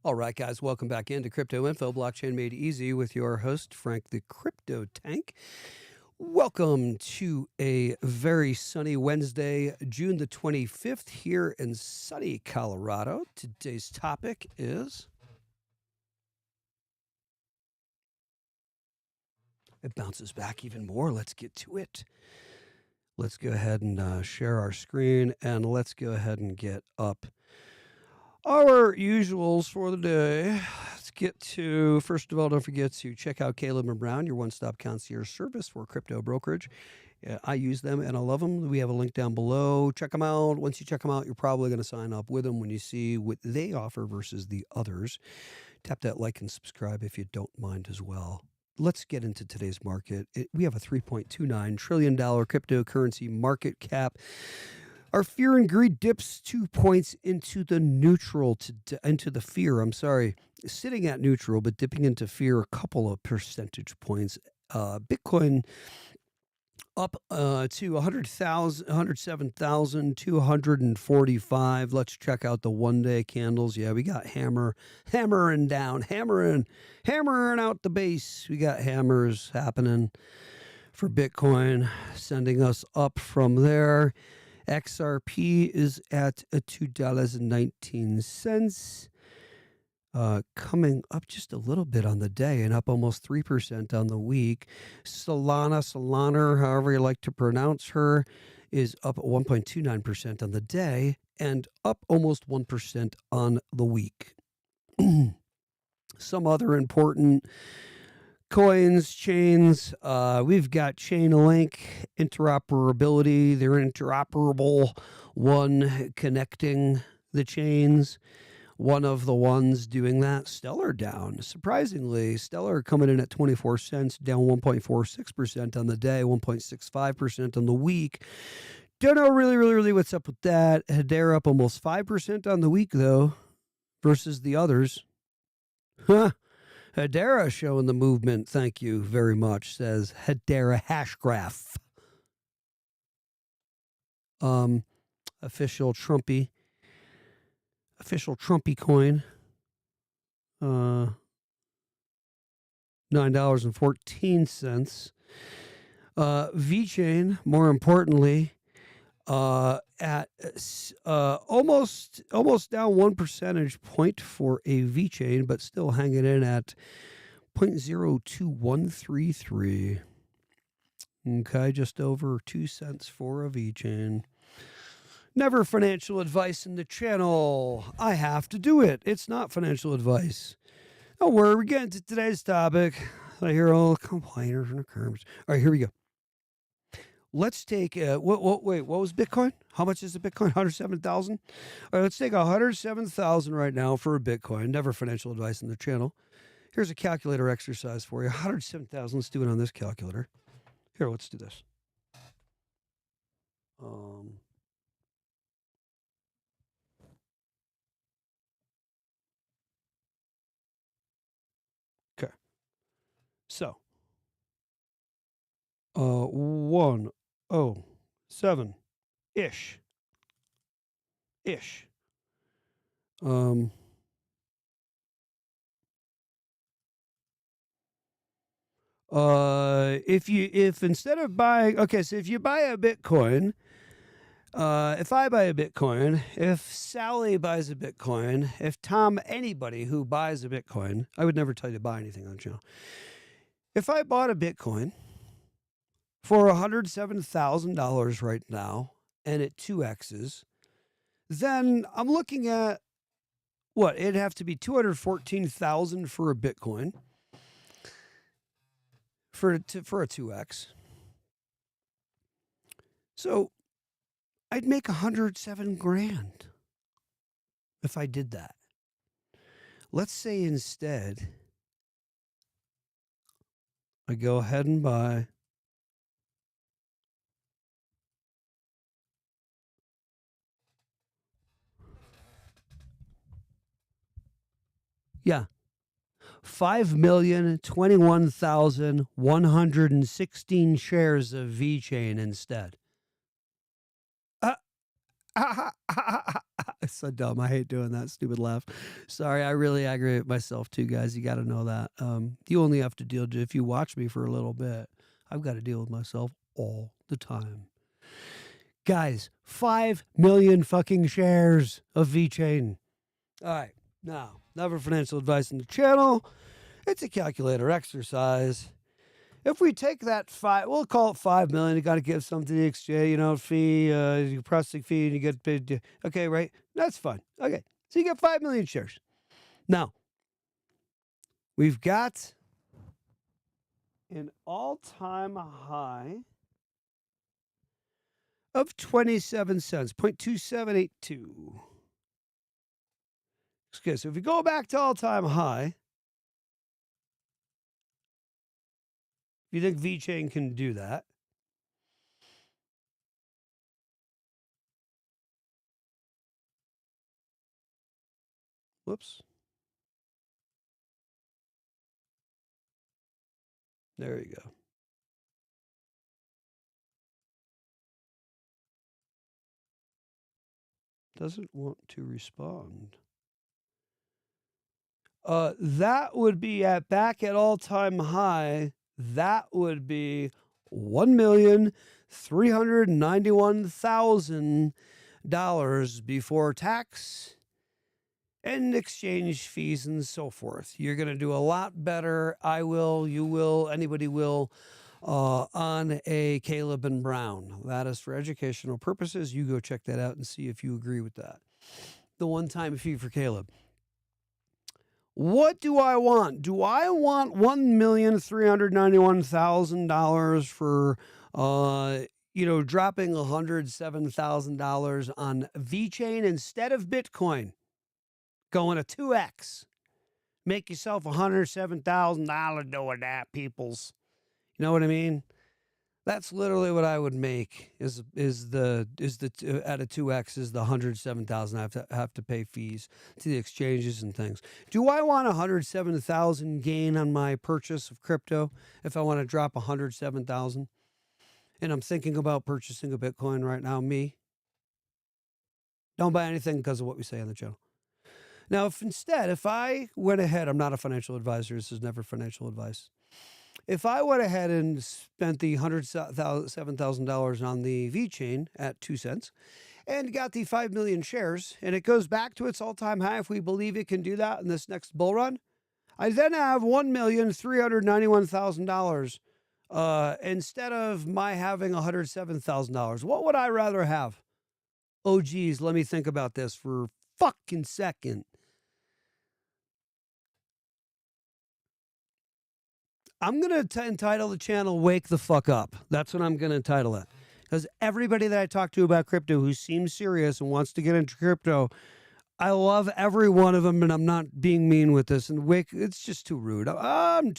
All right, guys, welcome back into Crypto Info, Blockchain Made Easy with your host, Frank the Crypto Tank. Welcome to a very sunny Wednesday, June the 25th here in sunny Colorado. Today's topic is... It bounces back even more. Let's get to it. Let's go ahead and share our screen, and let's go ahead and get up our usuals for the day. Let's get to, first of all, don't forget to check out Caleb and Brown, your one-stop concierge service for crypto brokerage. I use them and I love them. We have a link down below. Check them out. Once you check them out, you're probably going to sign up with them when you see what they offer versus the others. Tap that like and subscribe if you don't mind as well. Let's get into today's market. We have a $3.29 trillion cryptocurrency market cap. Our fear and greed dips 2 points into the neutral, into the fear. Sitting at neutral, but dipping into fear a couple of percentage points. Bitcoin up to 107,245. Let's check out the one-day candles. Yeah, we got hammering down, hammering out the base. We got hammers happening for Bitcoin, sending us up from there. XRP is at $2.19, coming up just a little bit on the day and up almost 3% on the week. Solana, however you like to pronounce her, is up 1.29% on the day and up almost 1% on the week. Some other important coins, chains, we've got Chainlink, interoperability. They're interoperable, one connecting the chains. One of the ones doing that, Stellar down. Surprisingly, Stellar coming in at 24 cents, down 1.46% on the day, 1.65% on the week. Don't know really what's up with that. Hedera up almost 5% on the week, though, versus the others. Huh. Hedera showing the movement. Thank you very much, says Hedera Hashgraph. Official Trumpy coin. $9.14. VeChain, more importantly, at almost down 1 percentage point for a VeChain, but still hanging in at 0.02133. Okay, just over 2 cents for a VeChain. Never financial advice in the channel. I have to do it. It's not financial advice. Don't worry, we're getting to today's topic. I hear all the complainers and the curves. All right, here we go. Let's take, wait, what was Bitcoin? How much is a Bitcoin? 107,000? All right, let's take 107,000 right now for a Bitcoin. Never financial advice in the channel. Here's a calculator exercise for you. 107,000, let's do it on this calculator. Here, let's do this. Okay. So, 107-ish. If instead of buying, okay, so if you buy a Bitcoin, if I buy a Bitcoin, if Sally buys a Bitcoin, if Tom, anybody who buys a Bitcoin, I would never tell you to buy anything on the channel. If I bought a Bitcoin for $107,000 right now and it 2x's, then I'm looking at what? It'd have to be $214,000 for a Bitcoin for a 2x. So I'd make 107 grand if I did that. Let's say instead I go ahead and buy Yeah. 5,021,116 shares of VeChain instead. It's so dumb. I hate doing that stupid laugh. Sorry, I really aggravate myself too, guys. You got to know that. You only have to deal with, if you watch me for a little bit, I've got to deal with myself all the time. Guys, 5 million fucking shares of VeChain. All right, now, never financial advice on the channel. It's a calculator exercise. If we take that we'll call it 5 million. You got to give something to the exchange, fee, processing fee, and you get paid. Okay, right? That's fine. Okay, so you get 5 million shares. Now, we've got an all-time high of 27 cents, 0.2782. Okay, so if we go back to all-time high, you think VeChain can do that? Whoops. There you go. Doesn't want to respond. That would be back at all-time high. That would be $1,391,000 before tax and exchange fees and so forth. You're going to do a lot better. I will, you will, anybody will, on a Caleb and Brown. That is for educational purposes. You go check that out and see if you agree with that. The one-time fee for Caleb. What do I want? Do I want $1,391,000 for, dropping $107,000 on VeChain instead of Bitcoin? Going to 2x. Make yourself $107,000 doing that, peoples. You know what I mean? That's literally what I would make. Is at a 2x is the $107,000. I have to pay fees to the exchanges and things. Do I want $107,000 gain on my purchase of crypto if I want to drop $107,000? And I'm thinking about purchasing a Bitcoin right now. Me, don't buy anything because of what we say on the channel. Now, if I went ahead, I'm not a financial advisor. This is never financial advice. If I went ahead and spent the $107,000 on the VeChain at 2 cents and got the 5 million shares, and it goes back to its all-time high, if we believe it can do that in this next bull run, I then have $1,391,000 instead of my having $107,000. What would I rather have? Oh, geez, let me think about this for a fucking second. I'm going to entitle the channel Wake the Fuck Up. That's what I'm going to entitle it. Because everybody that I talk to about crypto who seems serious and wants to get into crypto, I love every one of them, and I'm not being mean with this. And it's just too rude. Come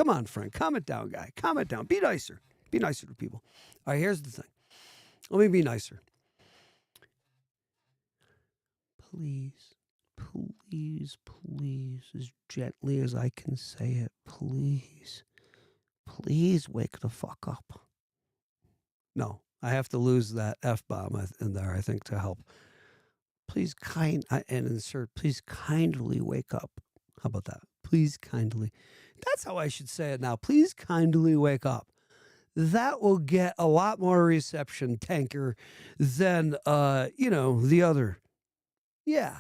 on, Frank. Calm it down, guy. Calm it down. Be nicer. Be nicer to people. All right, here's the thing. Let me be nicer. Please, as gently as I can say it, please wake the fuck up. No, I have to lose that F-bomb in there, I think, to help. Please please kindly wake up. How about that? Please kindly. That's how I should say it now. Please kindly wake up. That will get a lot more reception, tanker, than, the other. Yeah.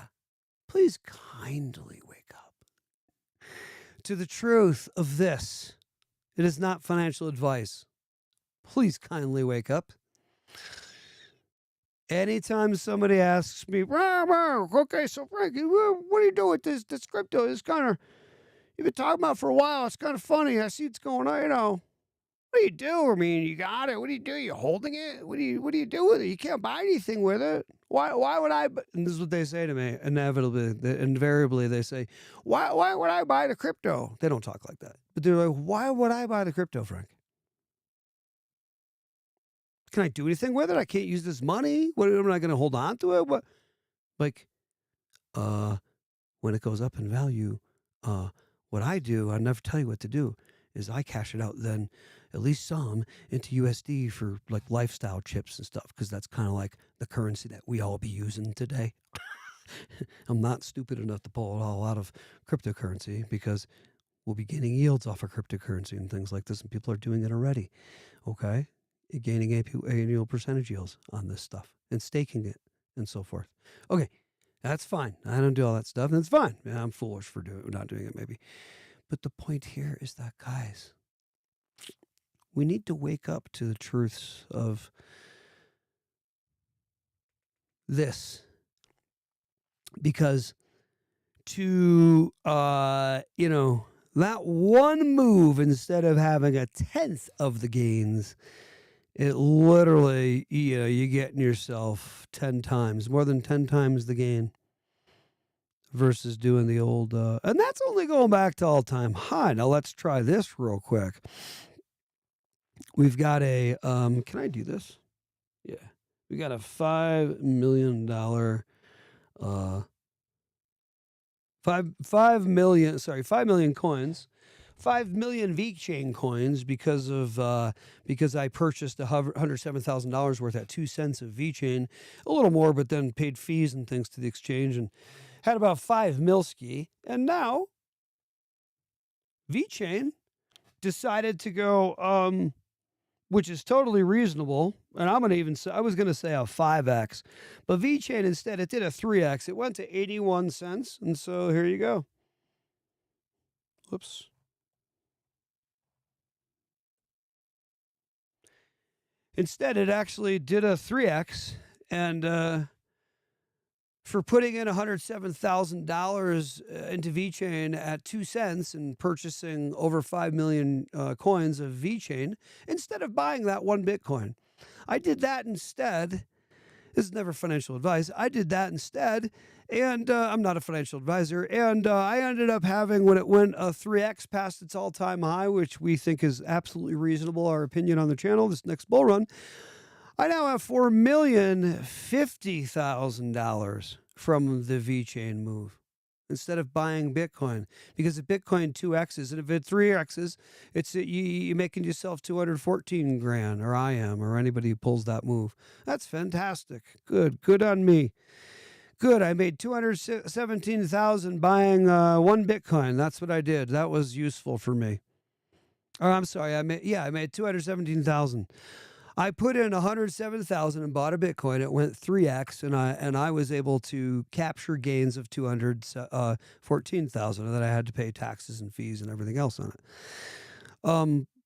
Please kindly wake up to the truth of this. It is not financial advice. Please kindly wake up. Anytime somebody asks me, okay, so Frankie, what do you do with this crypto? It's kind of, you've been talking about for a while. It's kind of funny. I see it's going on, What do you do? I mean, you got it. What do you do? You're holding it? What do you do with it? You can't buy anything with it. Why would I? And this is what they say to me. Invariably, they say, why would I buy the crypto? They don't talk like that. But they're like, why would I buy the crypto, Frank? Can I do anything with it? I can't use this money. What am I going to hold on to it? What? Like, when it goes up in value, what I do, I never tell you what to do, is I cash it out then, at least some, into USD for like lifestyle chips and stuff, because that's kind of like the currency that we all be using today. I'm not stupid enough to pull it all out of cryptocurrency, because we'll be gaining yields off of cryptocurrency and things like this, and people are doing it already. Okay, gaining annual percentage yields on this stuff and staking it and so forth. Okay, that's fine. I don't do all that stuff, and it's fine. Yeah, I'm foolish for not doing it, maybe. But the point here is that, guys, we need to wake up to the truths of this, because to that one move, instead of having 1/10 of the gains, it literally, you're getting yourself 10 times, more than 10 times the gain, versus doing the old, and that's only going back to all-time high. Now let's try this real quick. We've got a, can I do this? Yeah. We got a $5 million, 5 million coins, 5 million VeChain coins, because I purchased $107,000 worth at 2 cents of VeChain, a little more, but then paid fees and things to the exchange and had about 5 milski. And now VeChain decided to go, which is totally reasonable. And I was going to say a 5x, but VeChain instead, it did a 3x. It went to 81 cents. And so here you go. Whoops. Instead, it actually did a 3x, and for putting in $107,000 into VeChain at 2 cents and purchasing over 5 million coins of VeChain, instead of buying that one Bitcoin, I did that instead. This is never financial advice. I did that instead, and I'm not a financial advisor, and I ended up having, when it went 3x past its all-time high, which we think is absolutely reasonable, our opinion on the channel, this next bull run, I now have $4,050,000 from the VeChain move, instead of buying Bitcoin, because if Bitcoin 2x's, and if it 3x's, it's you're making yourself 214 grand, or I am, or anybody who pulls that move. That's fantastic. Good on me. Good. I made 217,000 buying one Bitcoin. That's what I did. That was useful for me. Oh, I'm sorry. I made 217,000. I put in 107,000 and bought a Bitcoin. It went 3x, and I was able to capture gains of 214,000 that I had to pay taxes and fees and everything else on it.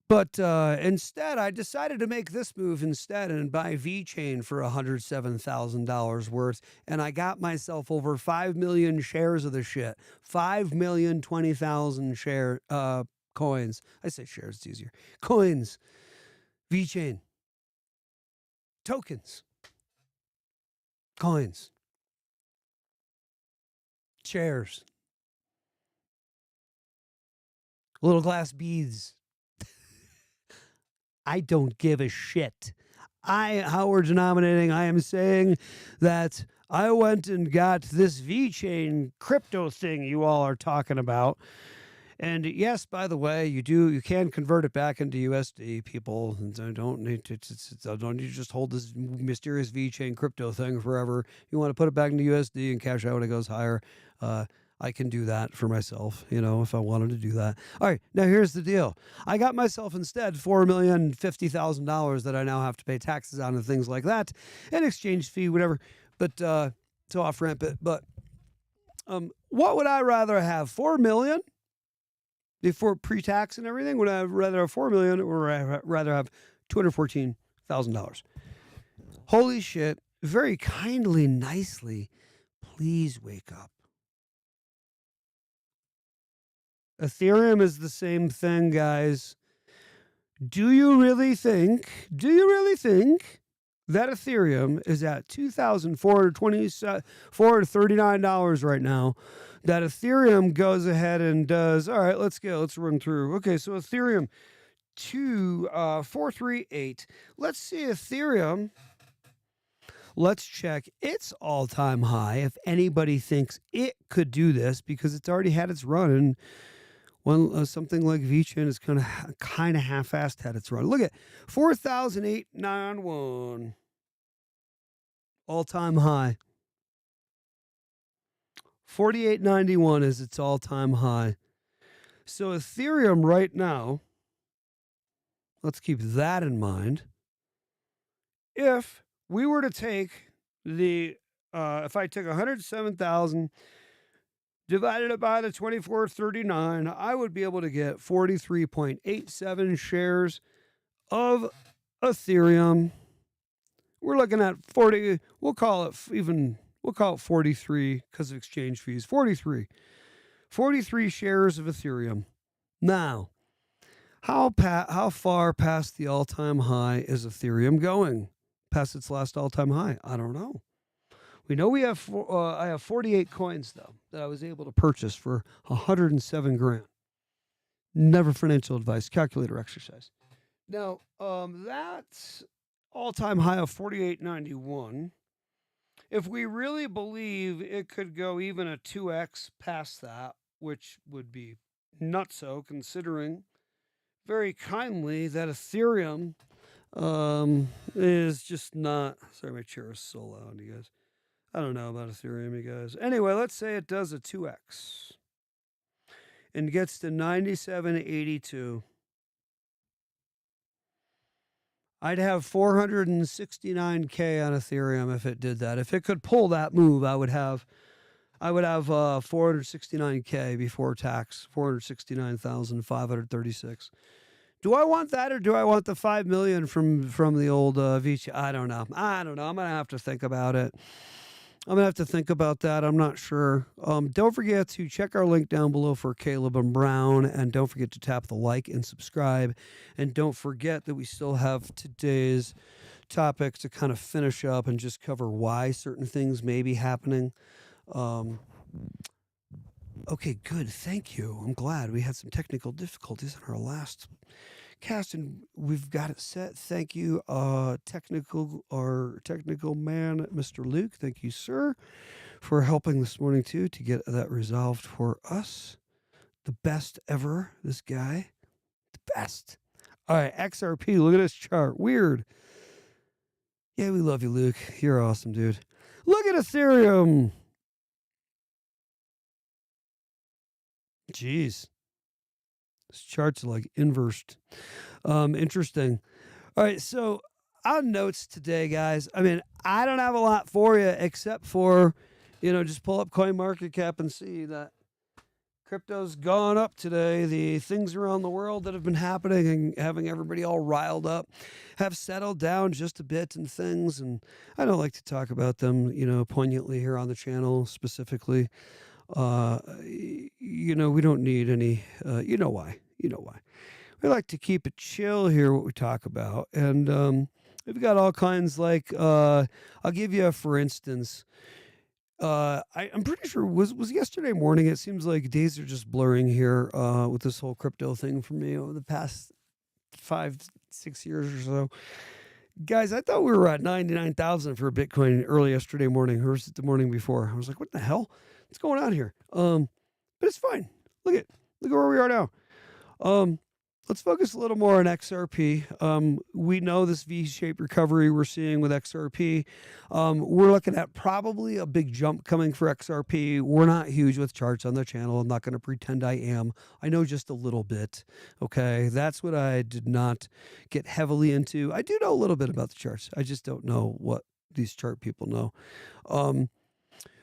But instead, I decided to make this move instead and buy VeChain for $107,000 worth, and I got myself over 5 million shares of the shit. 5,020,000 share coins. I say shares, it's easier. Coins. VeChain. Tokens, coins, shares, little glass beads. I don't give a shit. How we're denominating, I am saying that I went and got this VeChain crypto thing you all are talking about. And yes, by the way, you can convert it back into USD, people. And so don't need to just hold this mysterious VeChain crypto thing forever. You want to put it back into USD and cash out when it goes higher. I can do that for myself, if I wanted to do that. All right, now here's the deal. I got myself instead $4,050,000 that I now have to pay taxes on and things like that, and exchange fee, whatever. But to off ramp it. But what would I rather have? 4 million? Before pre-tax and everything, would I rather have 4 million or rather have $214,000? Holy shit. Very kindly, nicely, please wake up. Ethereum is the same thing, guys. Do you really think that Ethereum is at $2,439 right now? That Ethereum goes ahead and does, all right, let's run through. Okay, so Ethereum 438. Let's see Ethereum. Let's check its all-time high if anybody thinks it could do this, because it's already had its run, and Something like VChain is kind of half-assed had its run. Look at 4,891, all-time high. 48.91 is its all-time high. So Ethereum right now, let's keep that in mind. If we were to take if I took 107,000, divided it by the 2439, I would be able to get 43.87 shares of Ethereum. We're looking at 40, we'll call it 43 because of exchange fees. 43 shares of Ethereum. Now, how far past the all-time high is Ethereum going? Past its last all-time high? I don't know. We know I have 48 coins, though, that I was able to purchase for 107 grand. Never financial advice, calculator exercise. Now, that's all-time high of 48.91. If we really believe it could go even a 2x past that, which would be nutso, considering very kindly that Ethereum is just not... Sorry, my chair is so loud, you guys. I don't know about Ethereum, you guys. Anyway, let's say it does a 2x and gets to 97.82. I'd have 469K on Ethereum if it did that. If it could pull that move, I would have 469K before tax, 469,536. Do I want that, or do I want the 5 million from the old VC? I don't know. I'm gonna have to think about it. I'm going to have to think about that. I'm not sure. Don't forget to check our link down below for Caleb and Brown. And don't forget to tap the like and subscribe. And don't forget that we still have today's topic to kind of finish up and just cover why certain things may be happening. Okay, good. Thank you. I'm glad. We had some technical difficulties in our last cast, and we've got it set. Thank you, technical man, Mr. Luke. Thank you, sir, for helping this morning too to get that resolved for us. The best ever, this guy, the best. All right, XRP. Look at this chart. Weird. Yeah, we love you, Luke. You're awesome, dude. Look at Ethereum. Jeez. This chart's like inversed. Interesting. All right, so on notes today, guys. I mean, I don't have a lot for you except for, just pull up CoinMarketCap and see that crypto's gone up today. The things around the world that have been happening and having everybody all riled up have settled down just a bit and things. And I don't like to talk about them, poignantly here on the channel specifically. We don't need any, you know why. We like to keep it chill here, what we talk about. And we've got all kinds like, I'll give you for instance, I'm pretty sure was yesterday morning. It seems like days are just blurring here with this whole crypto thing for me over the past 5-6 years or so. Guys, I thought we were at 99,000 for a Bitcoin early yesterday morning. Or was it the morning before? I was like, what the hell? What's going on here? But it's fine. Look at where we are now. Let's focus a little more on XRP. We know this V-shaped recovery we're seeing with XRP. We're looking at probably a big jump coming for XRP. We're not huge with charts on the channel. I'm not going to pretend I am. I know just a little bit. Okay, that's what I did not get heavily into. I do know a little bit about the charts. I just don't know what these chart people know.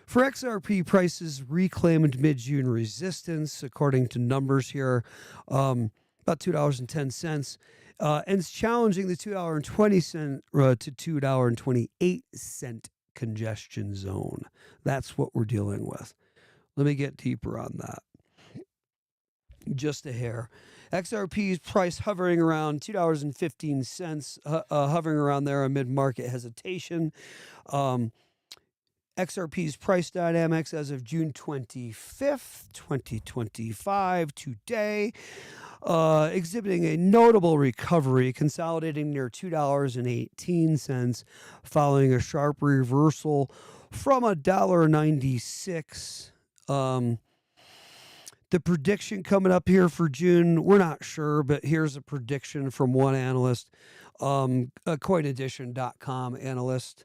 For XRP, prices reclaimed mid-June resistance, according to numbers here, about $2.10, and it's challenging the $2.20 to $2.28 congestion zone. That's what we're dealing with. Let me get deeper on that. Just a hair. XRP's price hovering around $2.15, hovering around there amid market hesitation. XRP's price dynamics as of June 25th, 2025, today, exhibiting a notable recovery, consolidating near $2.18, following a sharp reversal from $1.96 The prediction coming up here for June, we're not sure, but here's a prediction from one analyst, a coinedition.com analyst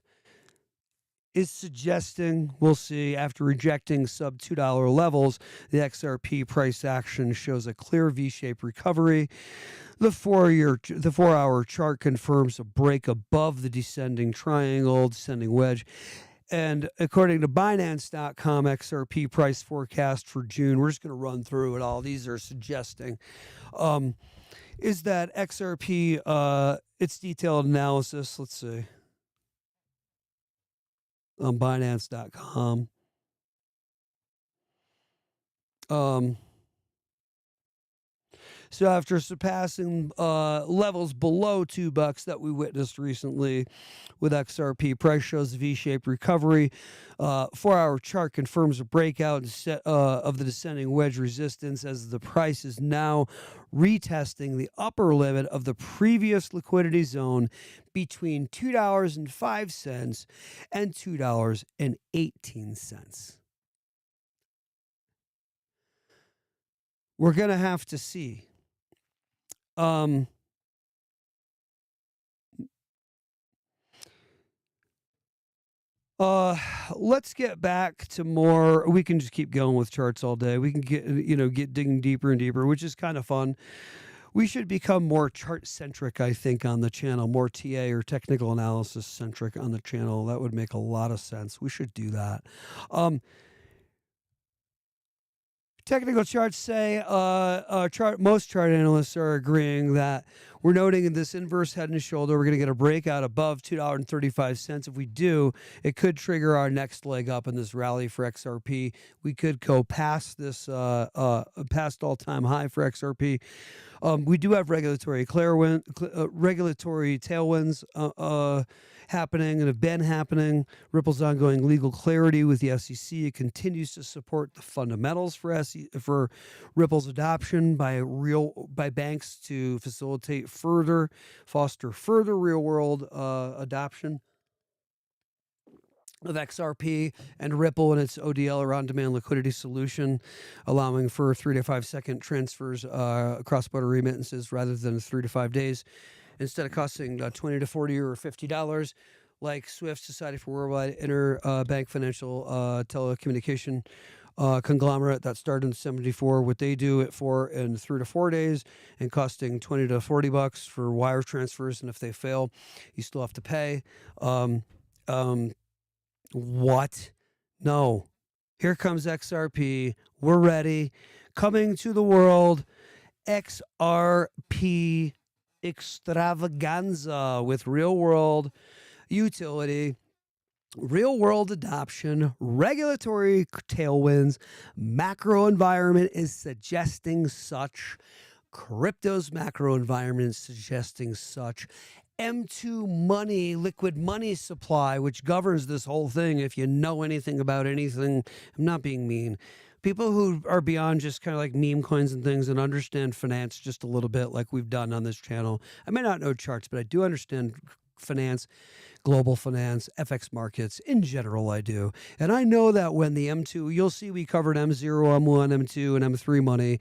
is suggesting, we'll see, after rejecting sub $2 levels, the XRP price action shows a clear V-shaped recovery. The 4-hour chart confirms a break above the descending triangle, descending wedge. And according to Binance.com, XRP price forecast for June, we're just going to run through it all. These are suggesting, is that XRP, its detailed analysis, let's see, on Binance.com. So after surpassing levels below $2 that we witnessed recently with XRP, price shows a V-shaped recovery. 4-hour chart confirms a breakout of the descending wedge resistance as the price is now retesting the upper limit of the previous liquidity zone between $2.05 and $2.18. We're going to have to see. Let's get back to more. We can just keep going with charts all day. We can get digging deeper and deeper, which is kind of fun. We should become more chart centric, I think, on the channel, more TA or technical analysis centric on the channel. That would make a lot of sense. We should do that. Technical charts say most chart analysts are agreeing that we're noting in this inverse head and shoulder, we're going to get a breakout above $2.35. If we do, it could trigger our next leg up in this rally for XRP. We could go past this past all-time high for XRP. We do have regulatory tailwinds happening and have been happening. Ripple's ongoing legal clarity with the SEC. It continues to support the fundamentals for Ripple's adoption by banks to foster further real-world adoption of XRP and Ripple and its ODL, or on-demand liquidity solution, allowing for 3 to 5 second transfers, cross-border remittances rather than 3 to 5 days, instead of costing $20 to $40 or $50, like SWIFT, Society for Worldwide Interbank Financial Telecommunication conglomerate that started in '74. What they do it for in 3 to 4 days and costing $20 to $40 for wire transfers, and if they fail, you still have to pay. What? No. Here comes XRP. We're ready. Coming to the world, XRP extravaganza with real-world utility, real-world adoption, regulatory tailwinds, macro environment is suggesting such. Crypto's macro environment is suggesting such. M2 money, liquid money supply, which governs this whole thing. If you know anything about anything, I'm not being mean. People who are beyond just kind of like meme coins and things and understand finance just a little bit, like we've done on this channel. I may not know charts, but I do understand finance, global finance, FX markets in general. I do. And I know that when the M2, you'll see we covered M0, M1, M2, and M3 money.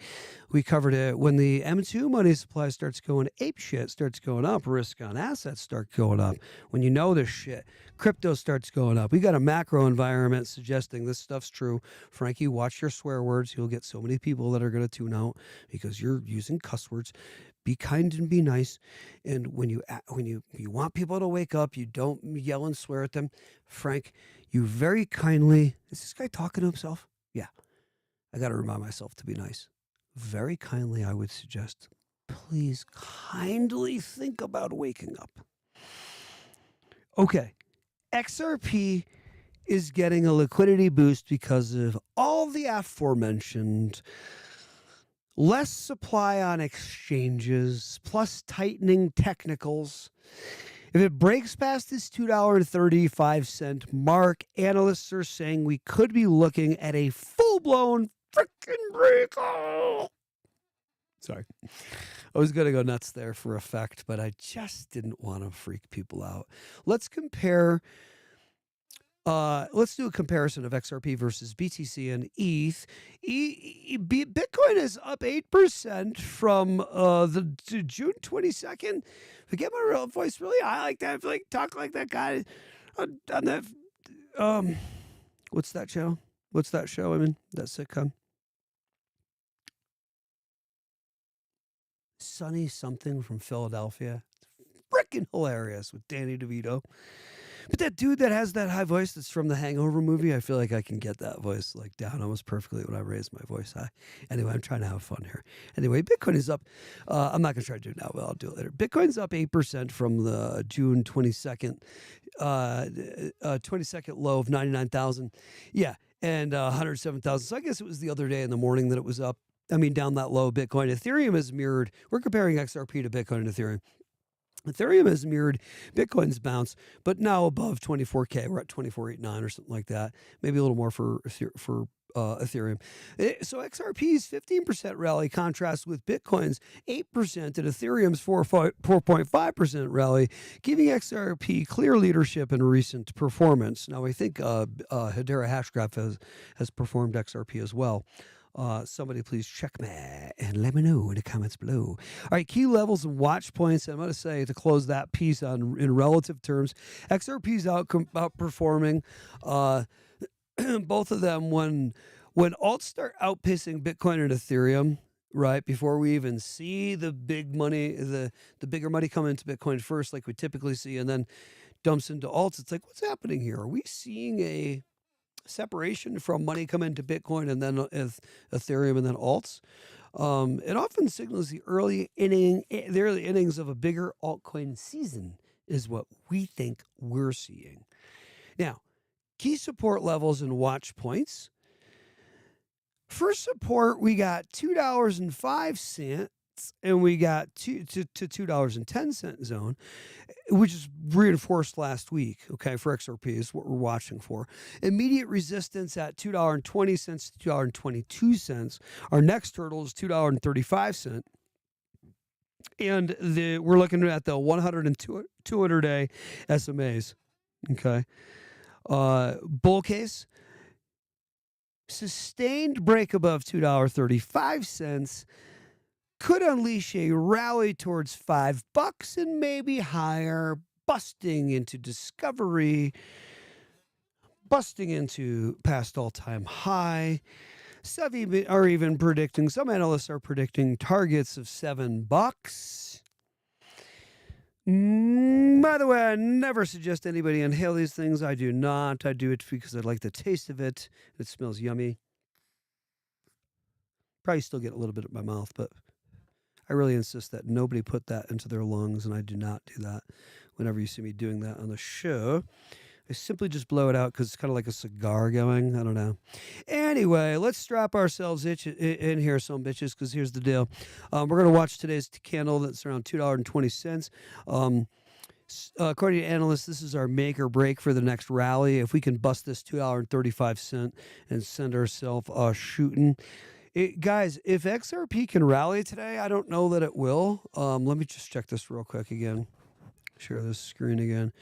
We covered it when the M2 money supply starts going ape shit, starts going up, risk on assets start going up. When you know this shit, crypto starts going up. We got a macro environment suggesting this stuff's true. Frankie, watch your swear words. You'll get so many people that are going to tune out because you're using cuss words. Be kind and be nice. And when you want people to wake up, you don't yell and swear at them. Frank, you very kindly, is this guy talking to himself? Yeah. I got to remind myself to be nice. Very kindly, I would suggest, please kindly think about waking up. Okay. XRP is getting a liquidity boost because of all the aforementioned less supply on exchanges, plus tightening technicals. If it breaks past this $2.35 mark, analysts are saying we could be looking at a full-blown freaking breakout. Sorry. I was going to go nuts there for effect, but I just didn't want to freak people out. Let's compare let's do a comparison of XRP versus BTC and ETH. Bitcoin is up 8% from the June 22nd. Forget my real voice, really. I like that. I feel like talk like that guy on that. What's that show? What's that show? I mean, that sitcom. Sunny something from Philadelphia. Freaking hilarious with Danny DeVito. But that dude that has that high voice that's from the Hangover movie, I feel like I can get that voice like down almost perfectly when I raise my voice high. Anyway, I'm trying to have fun here. Anyway, Bitcoin is up. I'm not going to try to do it now, but I'll do it later. Bitcoin's up 8% from the June 22nd, 22nd low of 99,000. Yeah, and 107,000. So I guess it was the other day in the morning that it was up. I mean, down that low. Bitcoin. Ethereum is mirrored. We're comparing XRP to Bitcoin and Ethereum. Ethereum has mirrored Bitcoin's bounce, but now above 24K. We're at 24.89 or something like that. Maybe a little more for Ethereum. So XRP's 15% rally contrasts with Bitcoin's 8% and Ethereum's 4.5% rally, giving XRP clear leadership in recent performance. Now, I think Hedera Hashgraph has performed XRP as well. Somebody please check me and let me know in the comments below. All right, key levels and watch points. I'm going to say to close that piece on in relative terms, XRP's outperforming both of them when alts start outpacing Bitcoin and Ethereum. Right before we even see the big money, the bigger money come into Bitcoin first, like we typically see, and then dumps into alts. It's like, what's happening here? Are we seeing a separation from money come into Bitcoin and then Ethereum and then alts? It often signals the early innings of a bigger altcoin season is what we think we're seeing. Now, key support levels and watch points. For support, we got $2.05 and we got to $2.10 zone, which is reinforced last week, okay, for XRP is what we're watching for. Immediate resistance at $2.20 to $2.22. Our next hurdle is $2.35. And we're looking at the 100 and 200-day SMAs, okay. Bull case, sustained break above $2.35 could unleash a rally towards $5 and maybe higher, busting into discovery, busting into past all-time high. Some are even predicting, some analysts are predicting targets of $7. By the way, I never suggest anybody inhale these things. I do not. I do it because I like the taste of it. It smells yummy. Probably still get a little bit in my mouth, but I really insist that nobody put that into their lungs, and I do not do that whenever you see me doing that on the show. I simply just blow it out because it's kind of like a cigar going. I don't know. Anyway, let's strap ourselves in here, some bitches, because here's the deal. We're going to watch today's candle that's around $2.20. According to analysts, this is our make or break for the next rally. If we can bust this $2.35 and send ourselves shooting. Guys, if XRP can rally today, I don't know that it will. Let me just check this real quick again. Share this screen again.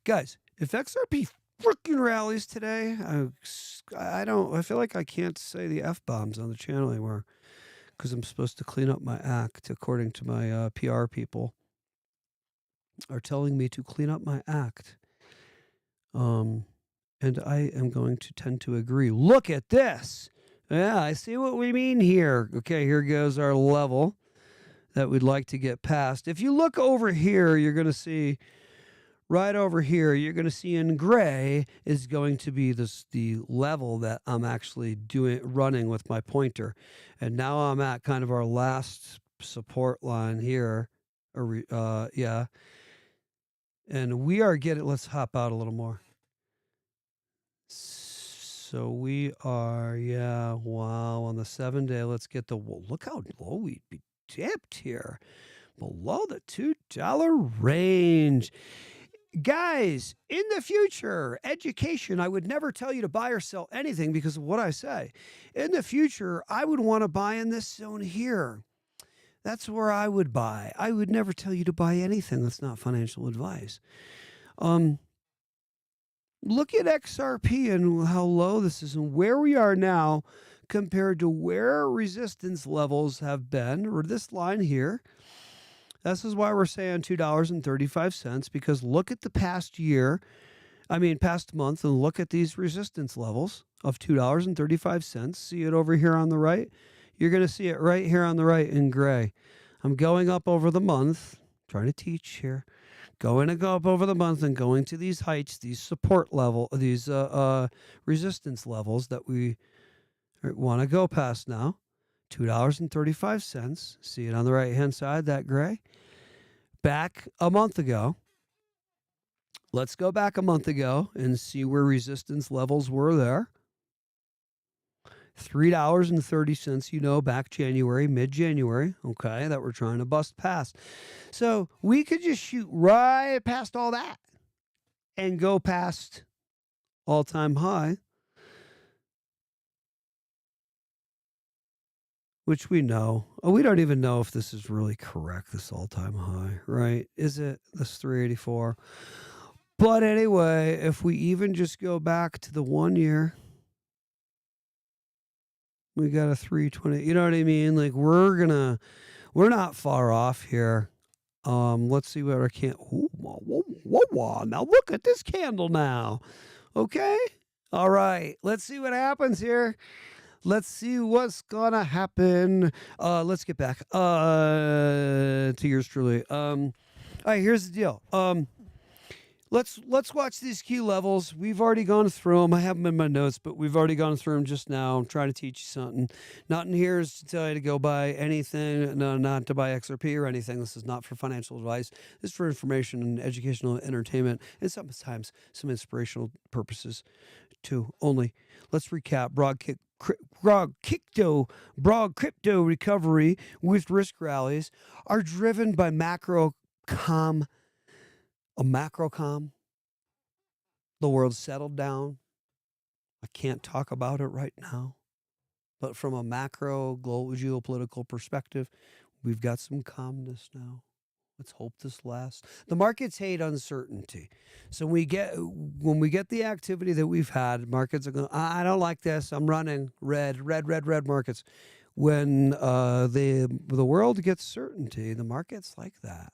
Guys, if XRP freaking rallies today, I feel like I can't say the F-bombs on the channel anymore because I'm supposed to clean up my act, according to my PR people are telling me to clean up my act. And I am going to tend to agree. Look at this. Yeah, I see what we mean here. Okay, here goes our level that we'd like to get past. If you look over here, you're going to see right over here, you're going to see in gray is going to be the level that I'm actually running with my pointer. And now I'm at kind of our last support line here. Yeah. And we are getting, let's hop out a little more. So we are, yeah, wow, on the 7-day, let's get look how low we'd be dipped here. Below the $2 range. Guys, in the future, education, I would never tell you to buy or sell anything because of what I say. In the future, I would want to buy in this zone here. That's where I would buy. I would never tell you to buy anything. That's not financial advice. Look at XRP and how low this is and where we are now compared to where resistance levels have been, or this line here. This is why we're saying $2.35, because look at the past month, and look at these resistance levels of $2.35. See it over here on the right? You're going to see it right here on the right in gray. I'm going up over the month, trying to teach here. Go up over the month and going to these heights, these support level, these resistance levels that we want to go past now. $2.35. See it on the right-hand side, that gray? Back a month ago. Let's go back a month ago and see where resistance levels were there. $3.30, back January, mid-January, okay, that we're trying to bust past. So we could just shoot right past all that and go past all-time high, which we know. We don't even know if this is really correct, this all-time high, right? Is it this 384? But anyway, if we even just go back to the 1 year, we got a 320. You know what I mean? Like we're not far off here. Let's see what I can. Now look at this candle now. Okay. All right. Let's see what happens here. Let's see what's gonna happen. Let's get back to yours truly. All right. Here's the deal. Let's watch these key levels. We've already gone through them. I have them in my notes, but we've already gone through them just now. I'm trying to teach you something. Not in here is to tell you to go buy anything. No, not to buy XRP or anything. This is not for financial advice. This is for information and educational entertainment, and sometimes some inspirational purposes too. Only. Let's recap. Broad crypto recovery with risk rallies are driven by macro calm. A macro calm. The world's settled down. I can't talk about it right now. But from a macro global geopolitical perspective, we've got some calmness now. Let's hope this lasts. The markets hate uncertainty. So when we get the activity that we've had, markets are going, I don't like this. I'm running red markets. When the world gets certainty, the markets like that.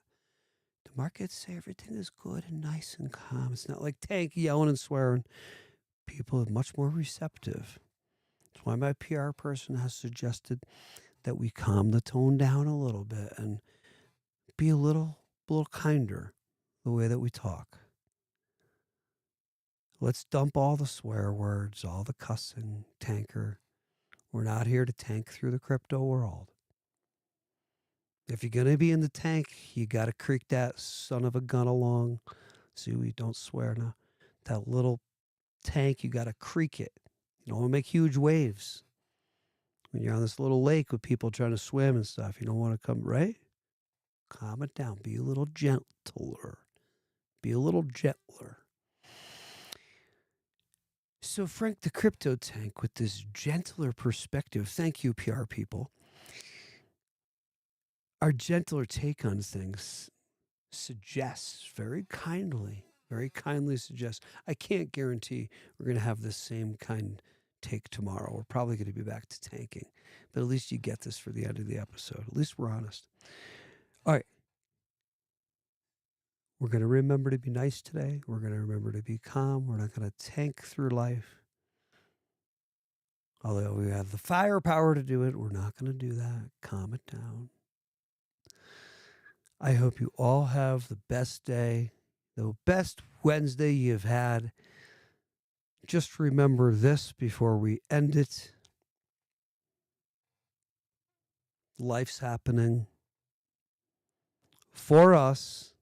The markets say everything is good and nice and calm. It's not like Tank yelling and swearing. People are much more receptive. That's why my PR person has suggested that we calm the tone down a little bit and be a little kinder the way that we talk. Let's dump all the swear words, all the cussing, tanker. We're not here to tank through the crypto world. If you're going to be in the tank, you got to creak that son of a gun along. See, we don't swear now. That little tank, you got to creak it. You don't want to make huge waves. When you're on this little lake with people trying to swim and stuff, you don't want to come, right? Calm it down. Be a little gentler. Be a little gentler. So Frank the Crypto Tank, with this gentler perspective, thank you, PR people. Our gentler take on things suggests very kindly suggests, I can't guarantee we're going to have the same kind take tomorrow. We're probably going to be back to tanking, but at least you get this for the end of the episode. At least we're honest. All right. We're going to remember to be nice today. We're going to remember to be calm. We're not going to tank through life. Although we have the firepower to do it, we're not going to do that. Calm it down. I hope you all have the best day, the best Wednesday you've had. Just remember this before we end it. Life's happening for us,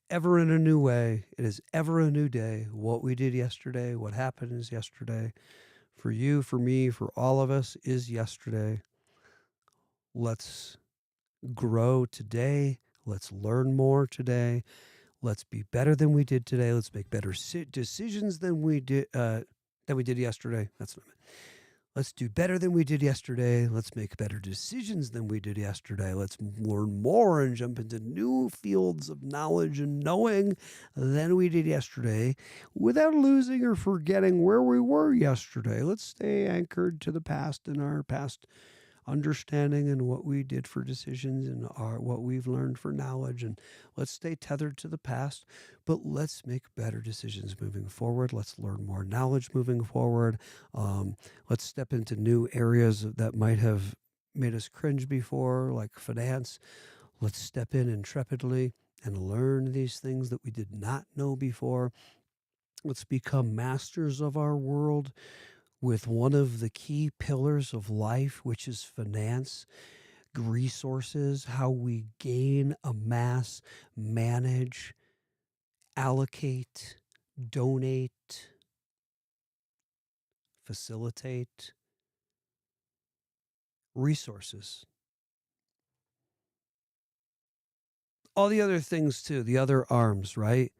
ever in a new way. It is ever a new day. What we did yesterday, what happened is yesterday. For you, for me, for all of us is yesterday. Let's grow today. Let's learn more today. Let's be better than we did today. Let's make better decisions than we did yesterday. That's what I meant. Let's do better than we did yesterday. Let's make better decisions than we did yesterday. Let's learn more and jump into new fields of knowledge and knowing than we did yesterday without losing or forgetting where we were yesterday. Let's stay anchored to the past and our past understanding and what we did for decisions and what we've learned for knowledge. And let's stay tethered to the past, but let's make better decisions moving forward. Let's learn more knowledge moving forward. Let's step into new areas that might have made us cringe before, like finance. Let's step in intrepidly and learn these things that we did not know before. Let's become masters of our world with one of the key pillars of life, which is finance, resources, how we gain, amass, manage, allocate, donate, facilitate resources. All the other things too, the other arms, right?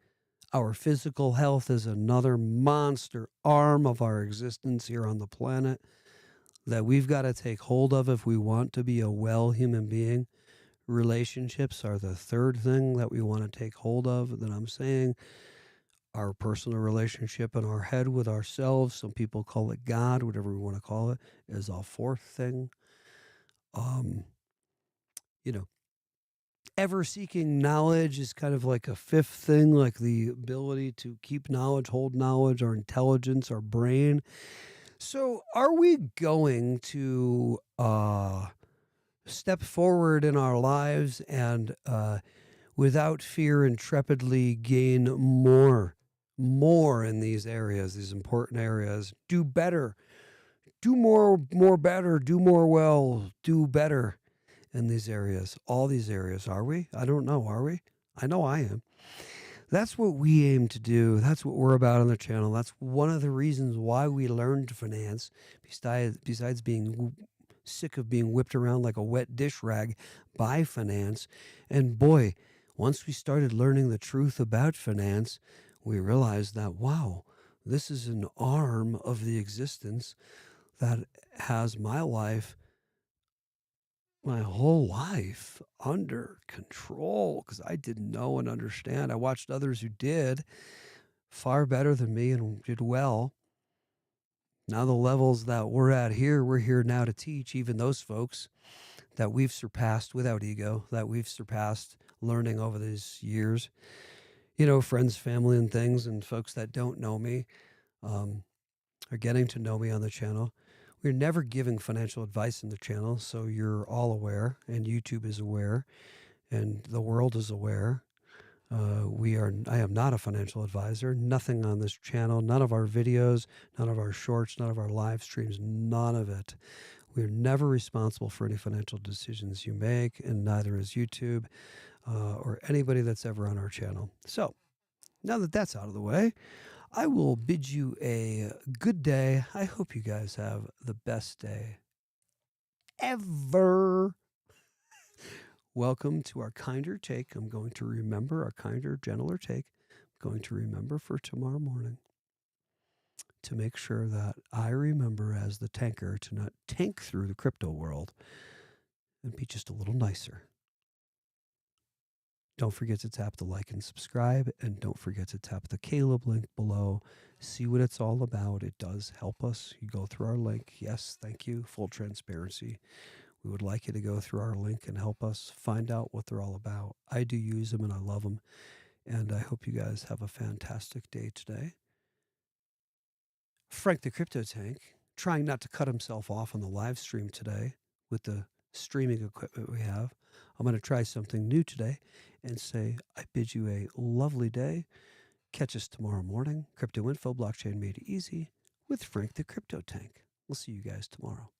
Our physical health is another monster arm of our existence here on the planet that we've got to take hold of if we want to be a well human being. Relationships are the third thing that we want to take hold of that I'm saying. Our personal relationship in our head with ourselves, some people call it God, whatever we want to call it, is a fourth thing. You know, ever seeking knowledge is kind of like a fifth thing, like the ability to keep knowledge, hold knowledge, our intelligence, our brain. So are we going to step forward in our lives and without fear intrepidly gain more in these areas, these important areas, do better, do more better, do more well, do better in these areas, all these areas? Are we? I don't know. Are we? I know I am. That's what we aim to do. That's what we're about on the channel. That's one of the reasons why we learned finance, besides being sick of being whipped around like a wet dish rag by finance. And boy, once we started learning the truth about finance, we realized that, wow, this is an arm of the existence that has my life, my whole life under control because I didn't know and understand. I watched others who did far better than me and did well. Now the levels that we're at here, we're here now to teach even those folks that we've surpassed without ego, that we've surpassed learning over these years. You know, friends, family, and things, and folks that don't know me are getting to know me on the channel. We're never giving financial advice in the channel, so you're all aware, and YouTube is aware, and the world is aware. I am not a financial advisor. Nothing on this channel, none of our videos, none of our shorts, none of our live streams, none of it. We're never responsible for any financial decisions you make, and neither is YouTube or anybody that's ever on our channel. So now that that's out of the way, I will bid you a good day. I hope you guys have the best day ever. Welcome to our kinder take. I'm going to remember our kinder, gentler take. I'm going to remember for tomorrow morning to make sure that I remember as the tanker to not tank through the crypto world and be just a little nicer. Don't forget to tap the like and subscribe, and don't forget to tap the Caleb link below. See what it's all about. It does help us. You go through our link. Yes, thank you. Full transparency. We would like you to go through our link and help us find out what they're all about. I do use them and I love them. And I hope you guys have a fantastic day today. Frank the Crypto Tank, trying not to cut himself off on the live stream today with the streaming equipment we have. I'm going to try something new today and say I bid you a lovely day. Catch us tomorrow morning. Crypto Info, Blockchain Made Easy with Frank the Crypto Tank. We'll see you guys tomorrow.